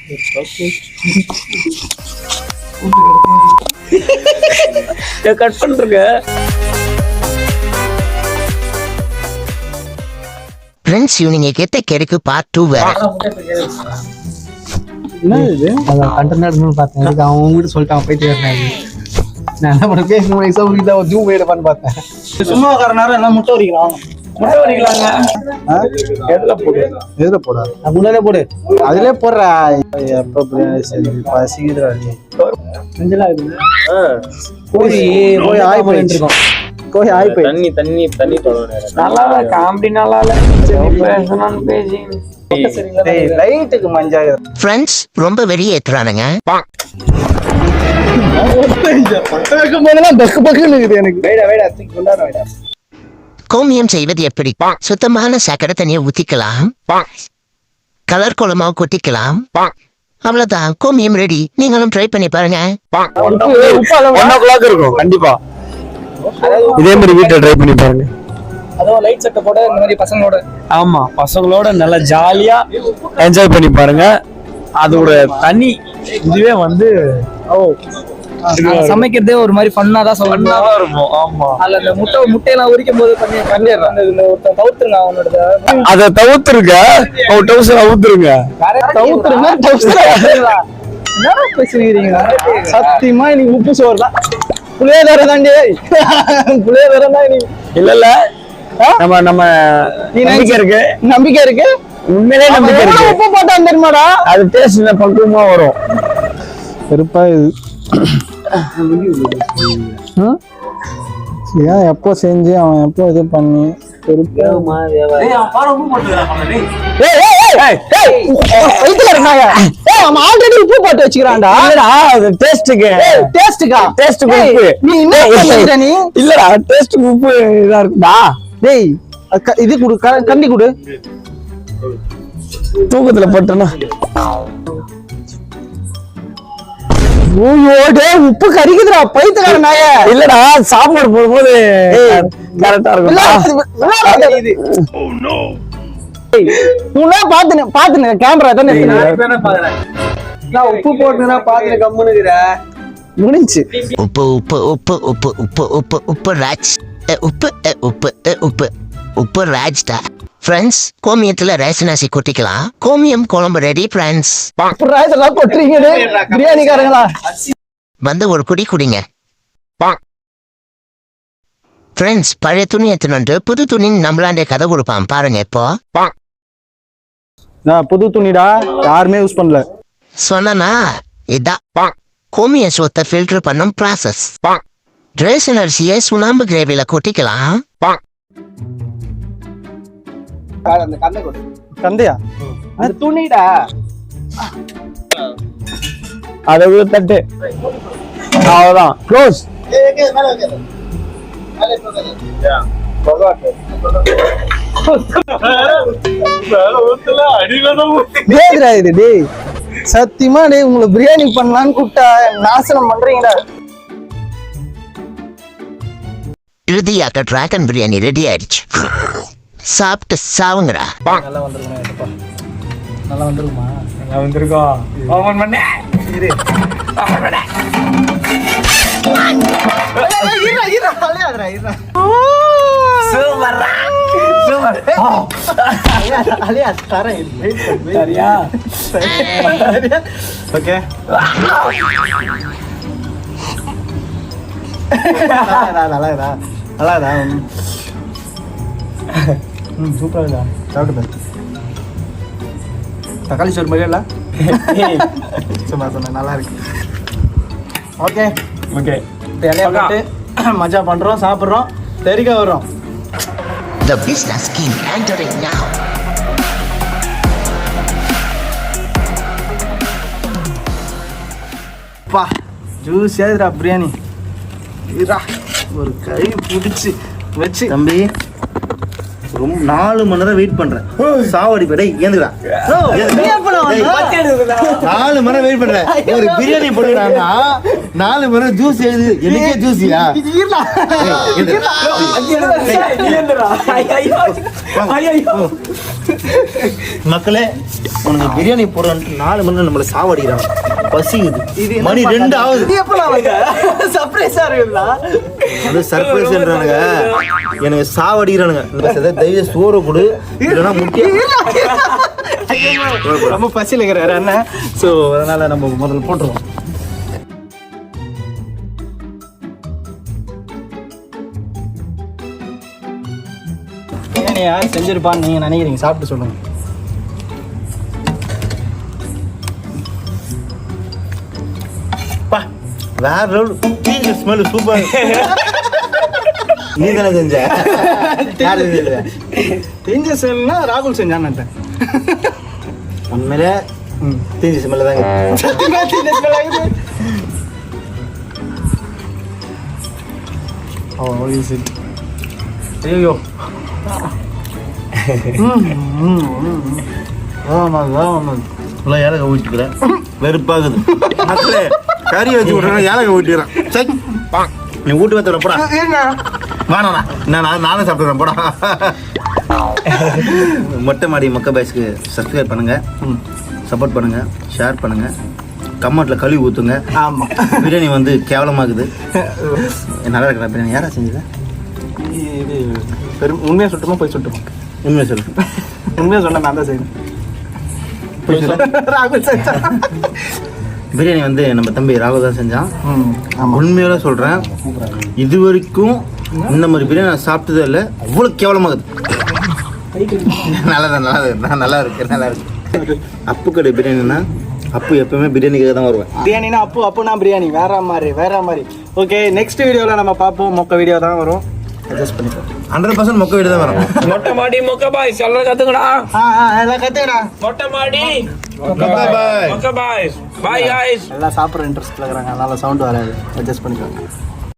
Cut பண்றங்க. Friends evening கேட்ட கேருக்கு part 2 வேற. என்ன இது? அதான் கண்டென்ட் பார்த்தேன். அவன் உங்ககிட்ட சொல்லிட்டான் போயிட்டு வரேன். நான் என்ன பண்ண பேசணும் எக்ஸாம்பிள் தான் ஜூம் போயிடப்பான்னு பார்த்தேன். சும்மா நேரம் எல்லாம் முட்டை வரிக்கலாம். முட்டை வரிக்கலாங்க. எதுல போட? முன்னாலே போடு. அதுலயே போடுறா. எப்ப சரி பசிக்குதுடா நீ. நெஞ்சலாம் இருக்குது. போய் ஆய் போயிட்டு இருக்கோம். போய் ஆய் போய் தண்ணி தொடுறேன். நல்லா இல்ல காமெடி நல்லா இல்ல. பேசணும்னு பேசி லைட்டுக்கு மஞ்சாக. ஃப்ரெண்ட்ஸ் ரொம்ப வெறியேற்றுறானுங்க. கோமியம் செய்வது எப்படி? சுத்தமான சக்கரை தண்ணியை ஊத்திக்கலாம், கலர் குழம்பா கொட்டிக்கலாம், அவ்வளவுதான். கோமியம் ரெடி. நீங்களும் ட்ரை பண்ணி பாருங்க. இருக்கும் கண்டிப்பா. இதே மாதிரி வீட்டுல ட்ரை பண்ணி பாருங்க. அதுவும் லைட் சட்டை போட இந்த மாதிரி பசங்களோட. ஆமா, பசங்களோட நல்லா ஜாலியா என்ஜாய் பண்ணி பாருங்க. அதோட தனி இதுவே வந்து சமைக்கிறதே ஒரு மாதிரி ஃபன்னா தான் இருக்கும். ஆமா, அதுல அந்த முட்டையெல்லாம் உரிக்கும் போது தவிர்த்துருங்க. அவனோட அதை தவிர்த்துருங்க. அவுத்துருங்க. சத்தியமா இன்னைக்கு உப்பு சோறு தான். புளியோதரை தாண்டி புளியோதரை தான் இன்னைக்கு. இல்ல நம்ம நம்பிக்கை இருக்கு. உண்மையிலே நம்பிக்கை இருக்கு. உப்பு போட்டா தெரியுமாடா, அது டேஸ்ட் பக்குவமா வரும். வெறுப்பா இது. எப்போ செஞ்சு அவன் எப்போ இது பண்ணி ஆல்ரெடி உப்பு போட்டு வச்சுக்கிறான்டா. இல்லடா டேஸ்ட் உப்பு இதா இருக்குடா. டேய் இது குடு, கண்டி குடு. தூக்கத்துல போட்டனா உப்பு கறிக்குதுடா பைத்தியக்கார நாய. இல்லடா சாப்பாடு போடும்போது கரெக்டா இருக்கும். பாத்துன கேமரா தானே உப்பு போட்டுனா பாத்துன கம்முனுக்குற முடிஞ்சு. உப்பு உப்பு உப்பு உப்பு உப்பு உப்பு உப்பு ராஜ் உப்பு உப்பு உப்பு உப்பு ராஜ்டா. ஃப்ரெண்ட்ஸ் கோமியத்துல ரேசனாசி கொட்டிக்கலாம். கோமியம் குழம்பு ரெடி ஃப்ரெண்ட்ஸ். பிரியாணிக்காரங்களா வந்து ஒரு குடி குடிங்க ஃப்ரெண்ட்ஸ். பழைய துணி எடுத்துட்டு புது துணி நம்மளாண்டே கதை கொடுப்பான் பாருங்க. இப்போ புது துணிடா, யாருமே யூஸ் பண்ணல சொன்னா இதான் கோமிய சொத்தை ஃபில்டர் பண்ணும் ப்ராசஸ். ரேஷன் அரிசியை சுண்ணாம்பு கிரேவில கொட்டிக்கலாம். கந்தையா துணிடா, அதை தட்டு அவ்வளவுதான். க்ளோஸ். சத்தியமா டே உங்களை பிரியாணி பண்ணலான்னு கூப்பிட்டா நாசனம் பண்றீங்கடா. இறுதியாக டிராகன் பிரியாணி ரெடி ஆயிடுச்சு. சாப்பிட்டு சாவுங்கடா. நல்லா வந்துருக்குமா? நல்லா வந்துருக்கோம். ஓபன் பண்ணு. இரு. ஓபன் பண்ணு. இரு அலையாதடா. சூப்பர்ரா. சூப்பர். அலையா தரேன். சரியா? ஓகே. நல்லா சூப்பரா சாப்பிட்டு தக்காளி சோறு மாதிரியா இல்ல? சும்மா சொன்ன நல்லா இருக்கு. ஓகே ஓகே, இலைய போட்டு மஜா பண்றோம், சாப்பிட்றோம், தெரிக்க வரோம். The business king entering now. பா ஜூஸ் ஏதுடா பிரியாணி. ஒரு கை பிடிச்சி வச்சு தம்பி ரொம்ப 4 மணி நேரம் வெயிட் பண்றேன். சாவடி படை ஏந்துடா. 4 மணி நேரம் வெயிட் பண்றேன். ஒரு பிரியாணி போடுறாங்க 4 மணி நேரம் ஜூஸ் எழுது. எனக்கே ஜூஸியா மக்களே, உனக்கு பிரியாணி போடுறன்ட்டு 4 மணி நேரம் நம்மளை சாவடிக்கிறாங்க. பசிக்குது, மணி 2 ஆகுது. இது எப்பலாம் வந்து சர்ப்ரைஸா இருக்குல்ல? அது சர்ப்ரைஸ்ன்றானுங்க, எனக்கு சாவடிக்கிறானுங்க. தயவு சோறு கொடு, இல்லைன்னா முக்கியம். ரொம்ப பசியில் இருக்கிறாரு அண்ணன். ஸோ அதனால நம்ம முதல்ல போட்டுருவோம். பிரியாணி யார் செஞ்சிருப்பான்னு நீங்கள் நினைக்கிறீங்க? சாப்பிட்டு சொல்லுங்க. வேற லெவல் ஸ்மெல் சூப்பர். நீ தானே செஞ்ச? யாரு செஞ்ச? தெரிஞ்ச ஸ்மெல்னா ராகுல் செஞ்சான்னு உண்மையிலே தீஞ்ச ஸ்மெல் தாங்க. ஐயோ ஏலக்காய் ஊற்றிக்கிறேன், வெறுப்பாகுது. மக்களே கறி வச்சு விட்றேன், ஏலக்காய் ஊற்றிக்கிறேன். சரி நீ ஊட்டு வைத்த போடா. வேணாண்ணா, நானும் சாப்பிட்டுறேன் போடா. மொட்டை மாடி மொக்க பாய்ஸ்க்கு சப்ஸ்கிரைப் பண்ணுங்க, சப்போர்ட் பண்ணுங்க, ஷேர் பண்ணுங்க, கமெண்ட்ல கழுவி ஊற்றுங்க. ஆமாம், பிரியாணி வந்து கேவலமாகுது. நல்லா இருக்கிற பிரியாணி யாரா செஞ்சது? இது உண்மையாக சுட்டுமா போய் சுட்டுமா? உண்மையை சொல்லு. உண்மையாக சொன்ன நான் தான் செய்யணும். ராகுல் செஞ்சான். பிரியாணி வந்து நம்ம தம்பி ராகுல் தான் செஞ்சான். ஆமாம், உண்மையோட சொல்கிறேன், இது வரைக்கும் இந்த மாதிரி பிரியாணி நான் சாப்பிட்டதே இல்லை. அவ்வளோ கேவலமாகுது. நல்லா இருக்கு. அப்பு கடை பிரியாணின்னா அப்பு எப்பவுமே பிரியாணிக்காக தான் வருவேன். பிரியாணினா அப்புனா பிரியாணி வேற மாதிரி. ஓகே, நெக்ஸ்ட் வீடியோவில் நம்ம பார்ப்போம். மொக்க வீடியோ தான் வரும். அட்ஜஸ்ட் பண்ணிப்போம். 100% மொக்க வீடு தான் வரும். மொட்டை மாடி மொக்க பாய்ஸ் எல்லாரும் கத்துக்கடா. எல்லாம் கத்துக்கடா. மொட்டை மாடி பாய் மொக்க பாய்ஸ். பாய் गाइस. எல்லாம் சாப்பிட்ற இன்ட்ரெஸ்ட்ல இருக்கிறாங்க, அதனால சவுண்ட் வராது. அட்ஜஸ்ட் பண்ணிக்கோங்க.